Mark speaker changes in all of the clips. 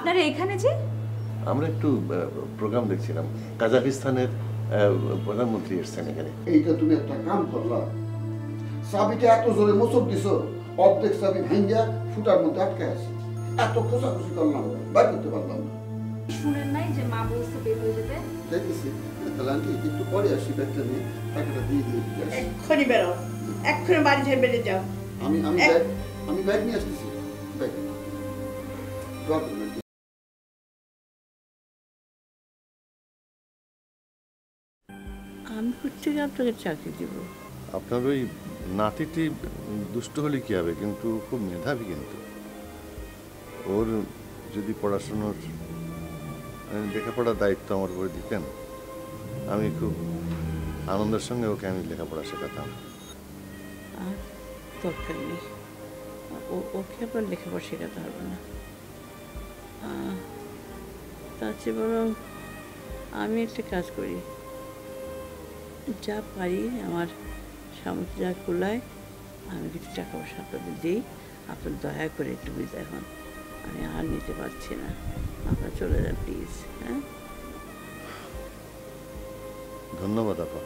Speaker 1: আপনারা এখানে যে?
Speaker 2: আমরা একটু প্রোগ্রাম দেখছিলাম, কাজাকিস্তানের প্রধানমন্ত্রী এসেছেন এখানে।
Speaker 3: এইটা তুমি একটা কাম করলা, চাবিটা এত জোরে মোচক দিছো, অর্ধেক চাবি ভাঙ্গা ফুটার মধ্যে আটকে আছে। এত খোঁজাখুঁজি করলাম, বাইর করতে পারলাম না।
Speaker 1: শুনেন নাই যে মা বলছে বের হয়ে যেতে?
Speaker 3: দেখেছি, তাহলে আন্টি একটু পরে আসি, ব্যাগটা নিয়ে টাকাটা দিয়ে দিয়ে আসি।
Speaker 4: এক্ষুনি বেরো, এক্ষুনি বাড়ি ছেড়ে বেরিয়ে যাও।
Speaker 3: আমি ব্যাগ নিয়ে আসতেছি। ব্যাগ
Speaker 4: আমি হচ্ছে যে আপনাকে চাকরি দিব।
Speaker 2: আপনার ওই নাতিটি দুষ্ট হলে কি হবে, কিন্তু খুব মেধাবী, কিন্তু ওর যদি পড়াশুনোর লেখাপড়ার দায়িত্ব আমার উপরে দিতেন, আমি খুব আনন্দের সঙ্গে ওকে আমি লেখাপড়া শেখাতাম।
Speaker 4: আর দরকার নেই, ওকে আপনার লেখাপড়া শেখাতে হবে না। তার চেয়ে বরং আমি একটা কাজ করি, যা পারি আমার সামর্থ্য যা কুলায় আমি কিছু টাকা পয়সা আপনাদের দিই। আপনার দয়া করে একটু বিদায় হন, আমি আর নিতে পারছি না, আপনারা চলে যান প্লিজ। হ্যাঁ,
Speaker 2: ধন্যবাদ আপা,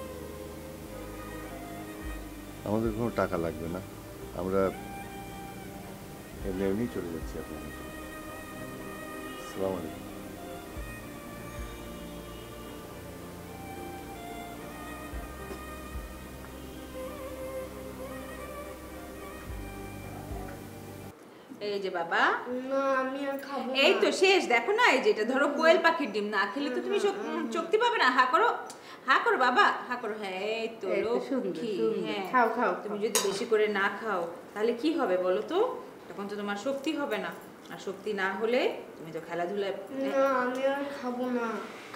Speaker 2: আমাদের কোনো টাকা লাগবে না, আমরা এমনি এমনি চলে যাচ্ছি আপনার। আসসালামু আলাইকুম।
Speaker 1: এই যে বাবা,
Speaker 5: না আমি আর খাবো না।
Speaker 1: এই তো শেষ, দেখো না, এই যেটা ধরো কোয়েল পাখির ডিম, না খেলে তো তুমি শক্তি পাবে না। হা করো, হা করো বাবা, হা করো। হ্যাঁ এই তো লক্ষ্মী। হ্যাঁ
Speaker 4: খাও খাও,
Speaker 1: তুমি যদি বেশি করে না খাও তাহলে কি হবে বলো তো, তখন তো তোমার শক্তি হবে না, আর শক্তি না হলে তুমি তো খেলাধুলায়।
Speaker 5: না আমি আর খাবো না।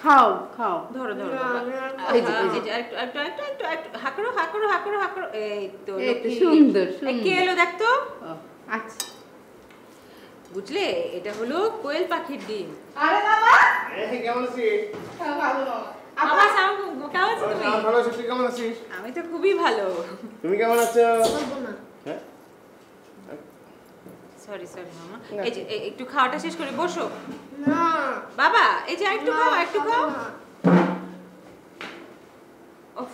Speaker 4: খাও খাও,
Speaker 1: ধরো ধরো
Speaker 5: না,
Speaker 1: বাবা,
Speaker 5: আমি আর
Speaker 1: এই যে একটু একটু একটু একটু একটু হা করো, হা করো, হা করো, হা করো। এই তো লক্ষ্মী।
Speaker 4: সুন্দর
Speaker 1: এই কে এলো দেখ তো।
Speaker 4: আচ্ছা,
Speaker 1: বুঝলে, এটা হলো কোয়েল পাখির ডিম।
Speaker 4: আরে বাবা
Speaker 6: কেমন আছিস?
Speaker 4: ভালো
Speaker 1: বাবা সাউ, কেমন আছো তুমি?
Speaker 6: ভালো আছি, তুই কেমন আছিস?
Speaker 1: আমি তো খুবই ভালো।
Speaker 6: তুমি কেমন আছো?
Speaker 5: খাবো না।
Speaker 6: হ্যাঁ,
Speaker 1: সরি সরি মামা, এই যে একটু খাওয়াটা শেষ করে বসো।
Speaker 5: না
Speaker 1: বাবা এই যে একটু খাও, একটু খাও। উফ,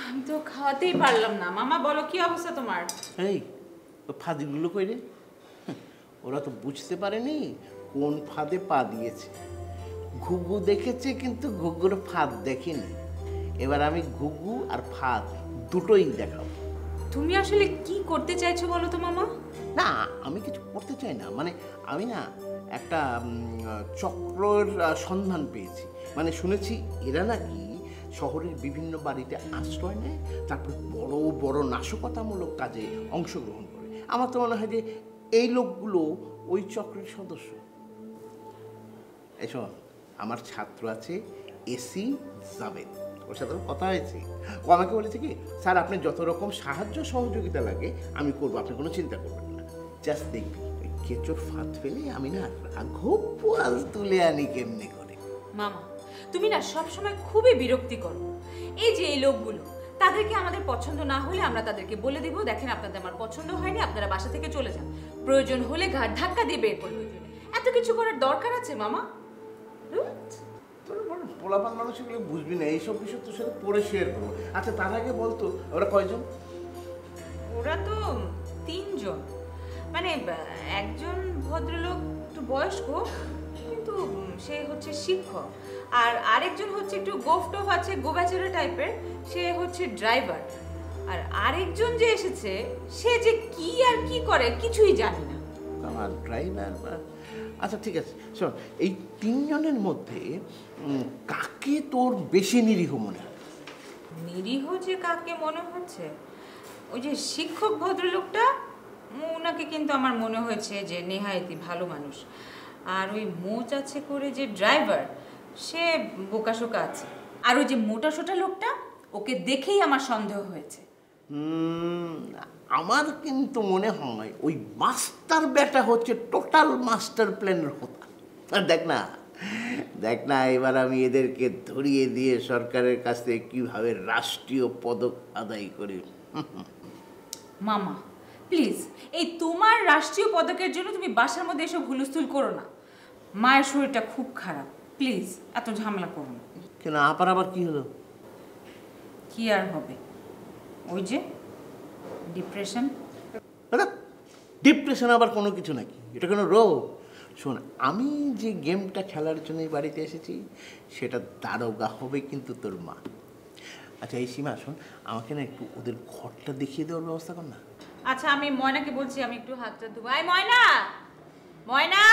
Speaker 1: আমি তো খাওয়াতেই পারলাম না। মামা বলো কি অবস্থা তোমার?
Speaker 7: এই ফাঁদগুলো কই রে? ওরা তো বুঝতে পারেনি কোন ফাঁদে পা দিয়েছে। ঘুঘু দেখেছে কিন্তু ঘুঘুর ফাঁদ দেখেনি। এবার আমি ঘুঘু আর ফাঁদ দুটোই দেখাবো।
Speaker 1: তুমি আসলে কি করতে চাইছো বলো তো মামা?
Speaker 7: না, আমি কিছু করতে চাই না, মানে আমি না একটা চক্রের সন্ধান পেয়েছি। মানে শুনেছি এরা নাকি শহরের বিভিন্ন বাড়িতে আশ্রয় নেয়, তারপর বড় বড় নাশকতামূলক কাজে অংশগ্রহণ করে। আমার তো মনে হয় যে এই লোকগুলো ওই চক্রের সদস্য। এসব আমার ছাত্র আছে এসি জাভেদ, ওর সাথে কথা হয়েছে। ও আমাকে বলেছে কি, স্যার আপনি যত রকম সাহায্য সহযোগিতা লাগে আমি করবো, আপনি কোনো চিন্তা করবেন না। জাস্ট দেখবি ওই কেঁচোর ফাঁদ ফেলে আমি না রাঘব পোয়াল তুলে আনি কেমনি করে।
Speaker 1: মামা তুমি না সবসময় খুবই বিরক্তি করো। এই যে এই লোকগুলো, তাদেরকে আমাদের পছন্দ না হলে আমরা তাদেরকে বলে দিব, দেখেন আপনাদের আমার পছন্দ হয়নি, আপনারা বাসা থেকে চলে যান। প্রয়োজন হলে ঘাট ধাক্কা দিয়ে বের করবে। এত কিছু করার দরকার আছে মামা?
Speaker 7: তোর পোলাপান মানুষ এগুলো বুঝবি না, এইসব বিষয় তোর সাথে পরে শেয়ার করবো। আচ্ছা তার আগে বলতো ওরা কয়জন?
Speaker 1: ওরা তো 3 জন। মানে একজন ভদ্রলোক একটু বয়স্ক, কিন্তু সে হচ্ছে শিক্ষক, আর আরেকজন হচ্ছে একটু গোফটোফ আছে, গোবাচেরা টাইপের, সে হচ্ছে ড্রাইভার। আর আরেকজন যে এসেছে সে যে কি আর কি করে কিছুই জানি না।
Speaker 7: আমার ড্রাইভার। আচ্ছা ঠিক আছে, শোন, এই 3 জনের মধ্যে কাকে তোর বেশি নিরীহ মনে হয়?
Speaker 1: নিরীহ যে কাকে মনে হচ্ছে, ওই যে শিক্ষক ভদ্রলোকটা, ওনাকে কিন্তু আমার মনে হয়েছে যে নেহায়েতি ভালো মানুষ। আর ওই মোচ আছে করে যে ড্রাইভার, সে বোকাশোকা আছে। আর ওই যে মোটা সোটা লোকটা, ওকে দেখেই আমার সন্দেহ হয়েছে।
Speaker 7: আমার কিন্তু মনে হয় ওই মাস্টার ব্যাটা হচ্ছে টোটাল মাস্টার প্ল্যানের হোতা। দেখ না দেখ না, এবার আমি এদেরকে ধরিয়ে দিয়ে সরকারের কাছ থেকে কীভাবে রাষ্ট্রীয় পদক আদায় করি।
Speaker 1: মামা প্লিজ এই তোমার রাষ্ট্রীয় পদকের জন্য তুমি বাসার মধ্যে এসব হুলস্থুল করো না। মায়ের শরীরটা খুব খারাপ, প্লিজ এত ঝামেলা করো না।
Speaker 7: কেন আপার আবার কি হলো?
Speaker 1: কি আর হবে, ওই যে ডিপ্রেশন।
Speaker 7: ডিপ্রেশন আবার কোনো কিছু নাকি? এটা কোনো রোগ? শোন, আমি যে গেমটা খেলার জন্য এই বাড়িতে এসেছি সেটা দারোগা হবে কিন্তু তোর মা। আচ্ছা এই সীমা, শোন, আমাকে না একটু ওদের ঘরটা দেখিয়ে দেওয়ার ব্যবস্থা কর না।
Speaker 1: আচ্ছা আমি ময়নাকে বলছি, আমি একটু হাতটা ধুবো। আই ময়না, ময়না,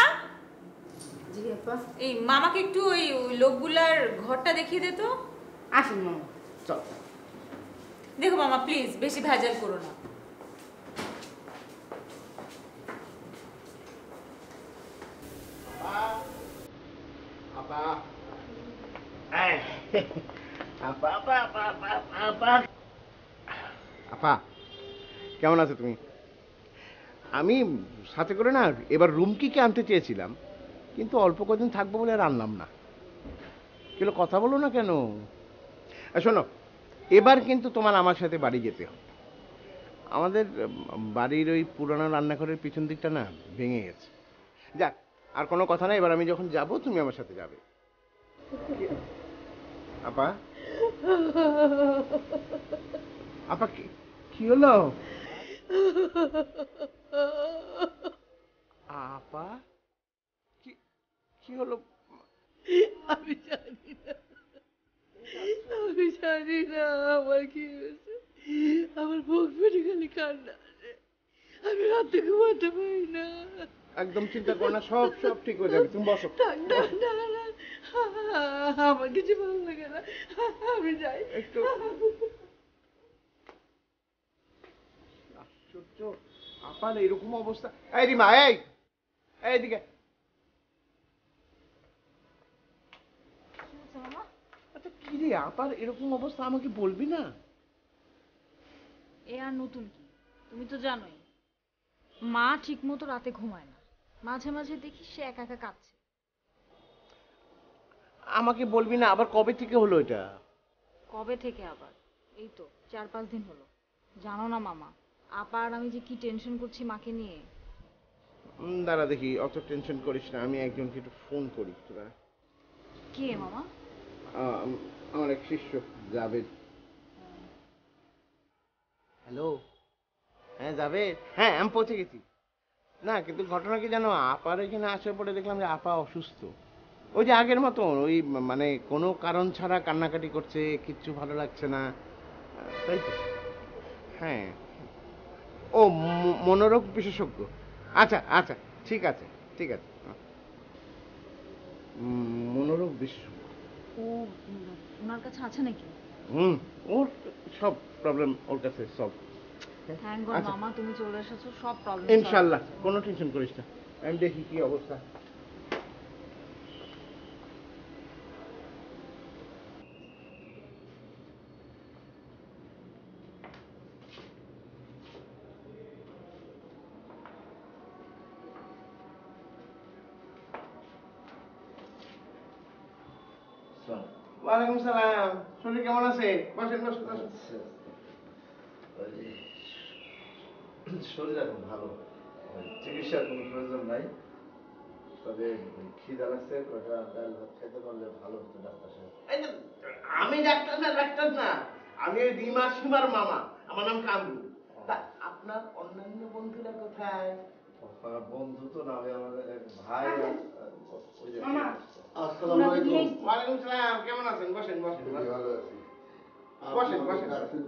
Speaker 5: জি আপা।
Speaker 1: এই মামাকে একটু ওই লোকগুলার ঘরটা দেখিয়ে দে তো।
Speaker 5: আসুন মামা।
Speaker 7: চল।
Speaker 1: দেখো মামা প্লিজ বেশি ভেজাল করো না।
Speaker 7: আপা, আপা, আপা, আপা, আপা, আপা।
Speaker 6: আপা কেমন আছো তুমি? আমি সাথে করে না এবার রুমকিকে আনতে চেয়েছিলাম, কিন্তু অল্প কদিন থাকবো বলে আর আনলাম না। কেন কথা বলো না কেন? শোনো, এবার কিন্তু তোমার আমার সাথে বাড়ি যেতে হবে। আমাদের বাড়ির ওই পুরানো রান্নাঘরের পিছন দিকটা না ভেঙে গেছে। যাক, আর কোনো কথা নাই, এবার আমি যখন যাব তুমি আমার সাথে যাবে। আপা, আপা কি হলো? আপা কি হলো?
Speaker 4: আমি জানি না, আমি জানি না আমার কি হয়েছে। আমার বুক ফেটে খালি কান্না আসে, আমি রাতে ঘুমাতে পারি না।
Speaker 6: একদম চিন্তা করো না, সব ঠিক হয়ে যাবে। তুমি বসো।
Speaker 4: না না না না, আমার কিছু ভালো লাগে না, আমি যাই।
Speaker 6: একটু আশ্চর্য, আপার এরকম অবস্থা। এই রিমা, এইদিকে। আচ্ছা কি রে, আপার এরকম অবস্থা আমাকে বলবি না?
Speaker 8: এ আর নতুন কি, তুমি তো জানোই মা ঠিক মতো রাতে ঘুমায় না, মাঝে মাঝে দেখি সে একা একা কাঁদছে।
Speaker 6: আমাকে বলবি না? আবার কবে থেকে হলো এটা?
Speaker 8: কবে থেকে আবার? এই তো 4-5 দিন হলো। জানো না মামা, আপা আর আমি যে কি টেনশন করছি মাকে নিয়ে।
Speaker 6: দাঁড়া দেখি, অত টেনশন করিস না, আমি একজনকে একটু ফোন করি। তোরা
Speaker 8: কে মামা?
Speaker 6: আমার এক শিষ্য যাবে। হ্যালো, হ্যাঁ যাবে। হ্যাঁ আমি পৌঁছে গেছি। না কিন্তু ঘটনা কি জানো, আপার এখানে আসার পরে দেখলাম যে আপা অসুস্থ। ওই যে আগের মতন ওই মানে কোনো কারণ ছাড়া কান্নাকাটি করছে, কিচ্ছু ভালো লাগছে না, তাই তো? হ্যাঁ, ও মনোরোগ বিশেষজ্ঞ। আচ্ছা আচ্ছা, ঠিক আছে। মনোরোগ বিশেষজ্ঞ।
Speaker 8: ও ওনার কাছে আছে নাকি?
Speaker 6: ওর সব প্রবলেম ওর কাছে সব।
Speaker 8: থ্যাংক গড
Speaker 6: আচ্ছা।
Speaker 8: মামা, তুমি চলে এসেছো, সব প্রবলেম
Speaker 6: ইনশাল্লাহ, কোনো টেনশন করিস না। আমি দেখি কি অবস্থা। ওয়ালাইকুম সালাম। শরীর কেমন আছে? বসেন।
Speaker 2: শরীর এখন ভালো, চিকিৎসার কোনো প্রয়োজন নাই। তবে খিদা লাগছে, কটা ডাল ভাত খাইতে পারলে ভালো হতো ডাক্তার সাহেব।
Speaker 6: আমি ডাক্তার না, আমি ওই রিমা সীমার মামা। আমার নাম কামরু। তা আপনার অন্যান্য বন্ধুরা কোথায়?
Speaker 2: বন্ধু তো না, আমি আমার এক ভাই। ওই যে
Speaker 5: মামা,
Speaker 3: আসসালামু আলাইকুম।
Speaker 6: ওয়ালাইকুম সালাম, কেমন আছেন? বসেন।
Speaker 3: ভালো আছি।
Speaker 6: বসেন।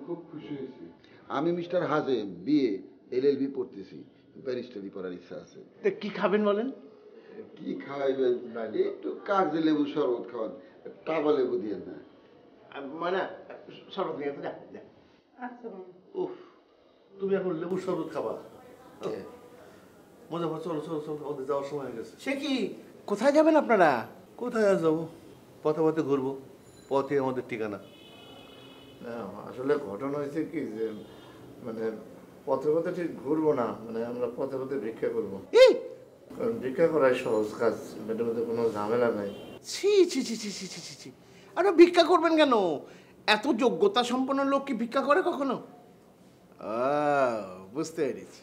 Speaker 3: খুব খুশি হয়েছি। আমি মিস্টার হাজেম, বিএ LLB পড়তেছি, ব্যারিস্টারি পড়ার ইচ্ছা আছে।
Speaker 6: তো কি খাবেন বলেন?
Speaker 3: কি খাওয়াইবেন? একটু কাগজে লেবু শরবত খাওয়ান, টাবা লেবু দিয়ে না।
Speaker 6: মানে শরবত নিয়ে যা।
Speaker 2: উফ, তুমি এখন লেবুর শরবত খাবা? মজা পর, চলো, আমাদের যাওয়ার সময় হয়ে গেছে।
Speaker 6: সে কি, কোথায় যাবেন আপনারা?
Speaker 2: কোথায় আর যাবো? পথে ঘুরবো, পথে আমাদের ঠিকানা।
Speaker 9: না আসলে ঘটনা হয়েছে কি যে মানে পথে ঠিক ঘুরবো না, মানে আমরা পথে ভিক্ষা করবো। কারণ ভিক্ষা করাই সহজ কাজ, এটার মধ্যে কোনো ঝামেলা নাই।
Speaker 6: ছি। আরে ভিক্ষা করবেন কেন? এত যোগ্যতা সম্পন্ন লোক কি ভিক্ষা করে কখনো? বুঝতে পেরেছি।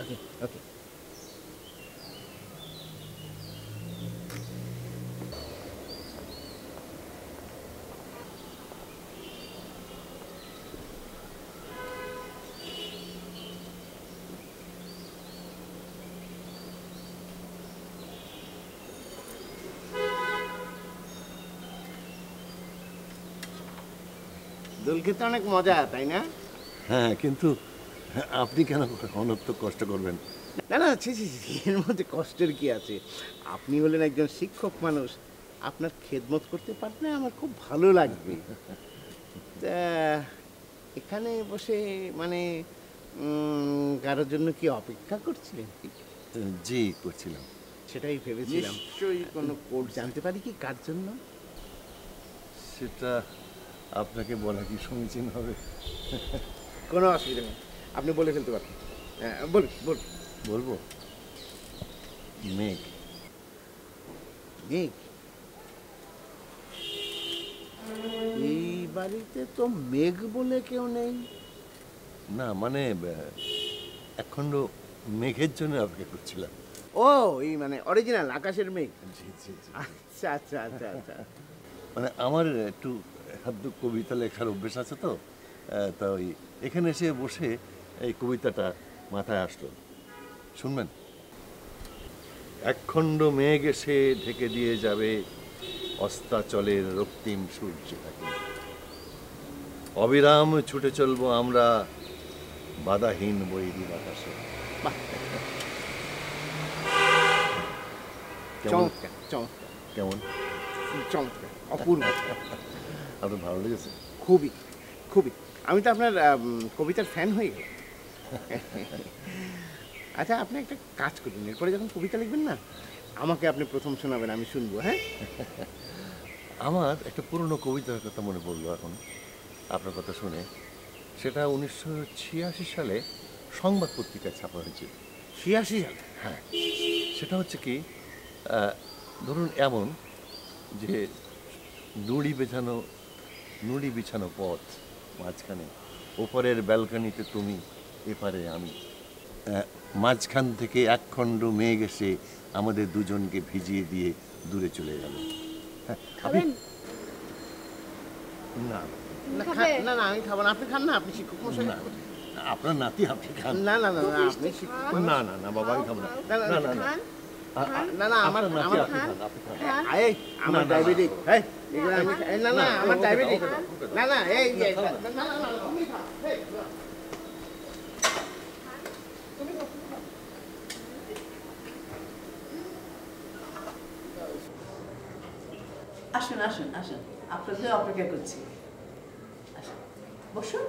Speaker 7: ওকে ওকে। দোল খেতে অনেক মজা, তাই না?
Speaker 2: হ্যাঁ, কিন্তু আপনি কেন অনর্থক কষ্ট করবেন?
Speaker 7: না না, ছি ছি ছি, এর মধ্যে কষ্টের কি আছে? আপনি হলেন একজন শিক্ষক মানুষ, আপনার খেদমত করতে পারলে আমার খুব ভালো লাগবে। তা এখানে বসে মানে কারোর জন্য কি অপেক্ষা করছিলেন?
Speaker 2: জি, করছিলাম।
Speaker 7: সেটাই ভেবেছিলাম। নিশ্চয়ই কোনো কোড জানতে পারি কি কার জন্য?
Speaker 2: সেটা আপনাকে বলা কি সমীচীন হবে?
Speaker 7: কোনো অসুবিধা নেই, আপনি বলে ফেলতে পারেন। বলুন বলুন।
Speaker 2: বলবো? মেঘ।
Speaker 7: মেঘ? এই বাড়িতে তো মেঘ বলে কেউ নেই।
Speaker 2: না, মানে একখণ্ড মেঘের জন্য অপেক্ষা করছিলাম।
Speaker 7: ও, এই মানে অরিজিনাল আকাশের মেঘ।
Speaker 2: জি জি জি।
Speaker 7: আচ্ছা আচ্ছা আচ্ছা আচ্ছা।
Speaker 2: মানে আমার একটু হাদ্দু কবিতা লেখার অভ্যেস আছে তো, তা ওই এখানে এসে বসে এই কবিতাটা মাথায় আসলো। শুনবেন? একখণ্ড মেঘ এসে ঢেকে দিয়ে যাবে অস্তাচলের রক্তিম সূর্যটাকে। অবিরাম ছুটে চলবো আমরা বাধাহীন বৈরী বাতাসে।
Speaker 7: বাহ,
Speaker 2: কেমন?
Speaker 7: চমৎকার চমৎকার
Speaker 2: কেমন?
Speaker 7: চমৎকার, অপূর্ব।
Speaker 2: আপনার ভালো লেগেছে?
Speaker 7: খুবই খুবই। আমি তো আপনার কবিতার ফ্যান হয়ে গেলাম। আচ্ছা, আপনি একটা কাজ করুন, এরপরে যখন কবিতা লিখবেন না, আমাকে আপনি প্রথম শোনাবেন, আমি শুনবো। হ্যাঁ,
Speaker 2: আমার একটা পুরনো কবিতার কথা মনে পড়লো এখন আপনার কথা শুনে। সেটা 1986 সালে সংবাদ পত্রিকায় ছাপা হয়েছিল।
Speaker 7: 86 সালে?
Speaker 2: হ্যাঁ, সেটা হচ্ছে কি, ধরুন এমন যে নুড়ি বিছানো পথ, মাঝখানে ওপরের ব্যালকনিতে তুমি, এপারে আমি, মাঝখান থেকে একখণ্ড মেঘ এসে আমাদের দুজনকে ভিজিয়ে দিয়ে দূরে চলে গেল।
Speaker 5: খাবেন?
Speaker 2: না
Speaker 7: না না না, আমি খাবো না। আপনি খান না, আপনি শিক্ষক মশাই।
Speaker 2: না, আপনার নাতি আপনি খান।
Speaker 7: না না না না, আপনি শিক্ষক।
Speaker 2: না না না বাবা, আমি খাবো না।
Speaker 7: না না
Speaker 2: না না না,
Speaker 7: না না, আমার
Speaker 2: আপনার নাতি
Speaker 7: আমার
Speaker 2: আপনি খান, আপনি খান।
Speaker 7: এই, আমার ডায়াবেটিক। এই, এগুলো আমি না না, আমার ডায়াবেটিক। না না, এই না না না, তুমি খাও। এই,
Speaker 4: আসুন আসুন আসুন, আপনাদের অপেক্ষা করছি। আসুন, বসুন।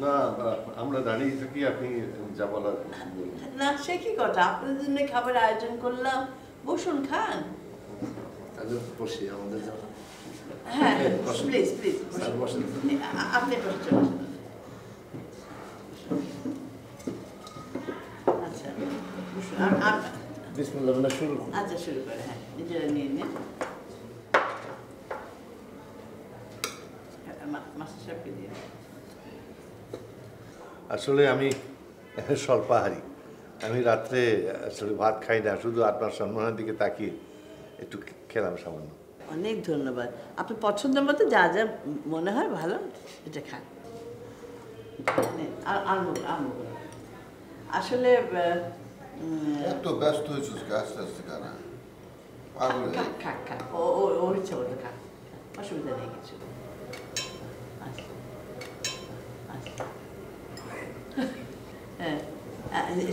Speaker 2: না, আমরা দাঁড়িয়ে থাকি, আপনি যা বলার বলুন।
Speaker 4: না, সে কি কথা, আপনাদের জন্য খাবার আয়োজন করলাম, বসুন খান।
Speaker 9: তাহলে বসি আমাদের জন্য।
Speaker 4: হ্যাঁ, প্লিজ প্লিজ
Speaker 9: বসেন।
Speaker 4: আপনি বসুন। আচ্ছা বসুন।
Speaker 9: বিসমিল্লাহ বলে শুরু করুন।
Speaker 4: আচ্ছা, শুরু করে। হ্যাঁ, নিজেরা নিয়ে নিন। মাস্টার সাহেবকে দিয়ে।
Speaker 2: আসলে আমি স্বল্পাহারী। আমি রাত্রে আসলে ভাত খাই না, শুধু আপনার সম্মানের দিকে তাকিয়ে একটু খেলাম সামান্য।
Speaker 4: অনেক ধন্যবাদ। আপনার পছন্দ মতো যা যা মনে হয় ভালো এটা খান। আসলে
Speaker 3: এত ব্যস্ত হয়েছিস আস্তে আস্তে খানা পাগল হয়ে
Speaker 4: খাক খাক, ওর ইচ্ছা মতো খাক, অসুবিধা নেই কিছু। হ্যাঁ,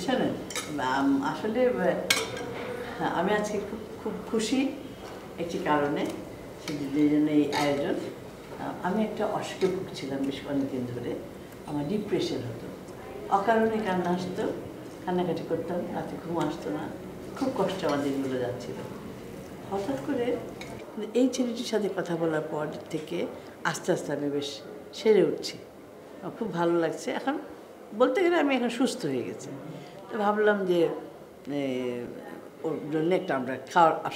Speaker 4: শোনেন, আসলে আমি আজকে খুব খুশি একটি কারণে, সেই জন্য এই আয়োজন। আমি একটা অসুখে ভুগছিলাম বেশ অনেকদিন ধরে। আমার ডিপ্রেশন হতো, অকারণে কান্না আসতো, কান্নাকাটি করতাম, রাতে ঘুম আসতো না, খুব কষ্ট আমার দিনগুলো যাচ্ছিল। হঠাৎ করে এই ছেলেটির সাথে কথা বলার পর থেকে আস্তে আস্তে আমি বেশ সেরে উঠছি, আমার খুব ভালো লাগছে। এখন বলতে গেলে আমি এখন সুস্থ হয়ে গেছি। তো ভাবলাম যে ওর জন্য একটা আমরা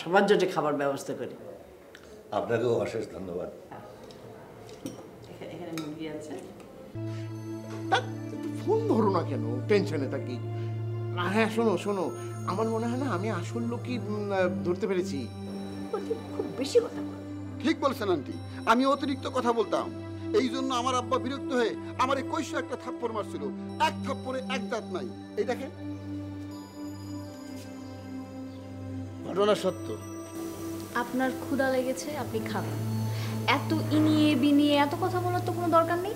Speaker 4: সবার জন্য খাবার ব্যবস্থা করি।
Speaker 2: আপনাকেও অশেষ ধন্যবাদ।
Speaker 4: এখানে মুরগি আছে।
Speaker 7: ফোন ধরো না কেন, টেনশনে থাকি। হ্যাঁ শোনো শোনো, আমার মনে হয় না আমি আসল লোকই ধরতে পেরেছি।
Speaker 4: খুব বেশি কথা বল।
Speaker 3: ঠিক বলছেন আন্টি, আমি অতিরিক্ত কথা বলতাম, এই জন্য আমার আব্বা বিরক্ত হয়ে আমার এই কৈশো একটা থাপ্পড় মারছিল। এক থাপ্পড়ে এক দাঁত নাই। এই দেখেন,
Speaker 9: ঘটনা সত্য।
Speaker 8: আপনার ক্ষুধা লেগেছে, আপনি খাবেন। এত ইনিয়ে বিনিয়ে এত কথা বলার তো কোনো দরকার নেই।